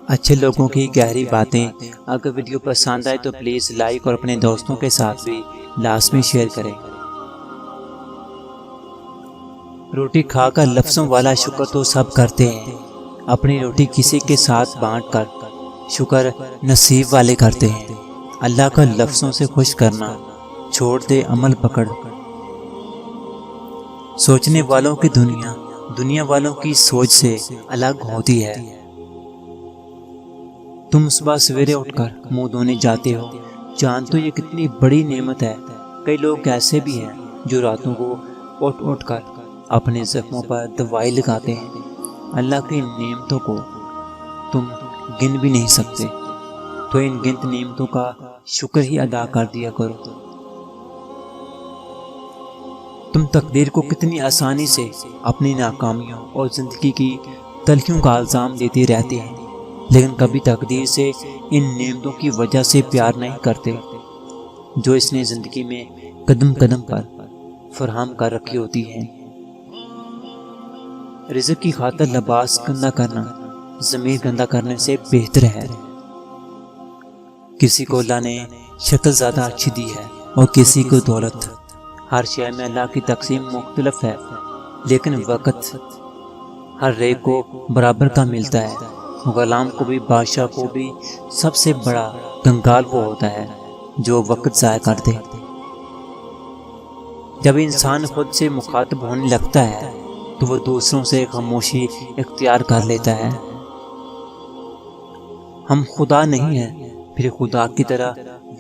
اچھے لوگوں کی گہری باتیں اگر ویڈیو پسند آئے تو پلیز لائک اور اپنے دوستوں کے ساتھ بھی لازمی شیئر کریں۔ روٹی کھا کر لفظوں والا شکر تو سب کرتے ہیں، اپنی روٹی کسی کے ساتھ بانٹ کر شکر نصیب والے کرتے ہیں۔ اللہ کا لفظوں سے خوش کرنا چھوڑ دے عمل پکڑ۔ سوچنے والوں کی دنیا والوں کی سوچ سے الگ ہوتی ہے۔ تم صبح سویرے اٹھ کر منہ دھونے جاتے ہو، جان تو یہ کتنی بڑی نعمت ہے۔ کئی لوگ ایسے بھی ہیں جو راتوں کو اٹھ کر اپنے زخموں پر دوائی لگاتے ہیں۔ اللہ کی نعمتوں کو تم گن بھی نہیں سکتے، تو ان گنت نعمتوں کا شکر ہی ادا کر دیا کرو۔ تم تقدیر کو کتنی آسانی سے اپنی ناکامیوں اور زندگی کی تلخیوں کا الزام دیتے رہتے ہیں، لیکن کبھی تقدیر سے ان نعمتوں کی وجہ سے پیار نہیں کرتے جو اس نے زندگی میں قدم قدم پر فراہم کر رکھی ہوتی ہیں۔ رزق کی خاطر لباس گندا کرنا ضمیر گندا کرنے سے بہتر ہے۔ کسی کو اللہ نے شکل زیادہ اچھی دی ہے اور کسی کو دولت۔ ہر شے میں اللہ کی تقسیم مختلف ہے، لیکن وقت ہر ایک کو برابر کا ملتا ہے۔ غلام کو بھی بادشاہ کو بھی سب سے بڑا کنگال وہ ہوتا ہے جو وقت ضائع کر دے۔ جب انسان خود سے مخاطب ہونے لگتا ہے تو وہ دوسروں سے خاموشی اختیار کر لیتا ہے۔ ہم خدا نہیں ہیں، پھر خدا کی طرح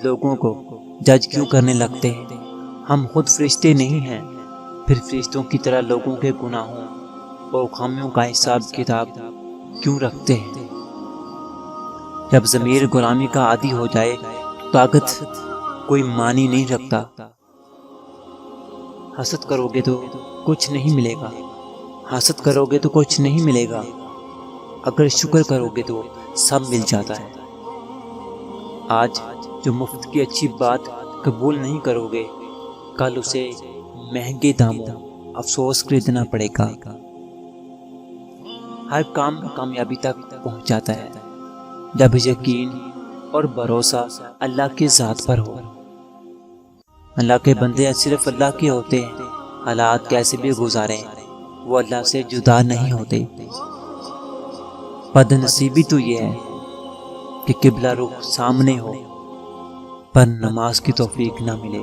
لوگوں کو جج کیوں کرنے لگتے ہیں؟ ہم خود فرشتے نہیں ہیں، پھر فرشتوں کی طرح لوگوں کے گناہوں اور خامیوں کا حساب کتاب کیوں رکھتے ہیں؟ جب ضمیر غلامی کا عادی ہو جائے تو طاقت کوئی معنی نہیں رکھتا۔ حسد کرو گے تو کچھ نہیں ملے گا، حسد کرو گے تو کچھ نہیں ملے گا، اگر شکر کرو گے تو سب مل جاتا ہے۔ آج جو مفت کی اچھی بات قبول نہیں کرو گے، کل اسے مہنگے داموں افسوس خریدنا پڑے گا۔ ہر کام کامیابی تک پہنچ جاتا ہے جب یقین اور بھروسہ اللہ کی ذات پر ہو۔ اللہ کے بندے صرف اللہ کے ہوتے ہیں، حالات کیسے بھی گزاریں وہ اللہ سے جدا نہیں ہوتے۔ بد نصیبی تو یہ ہے کہ قبلہ رخ سامنے ہو پر نماز کی توفیق نہ ملے۔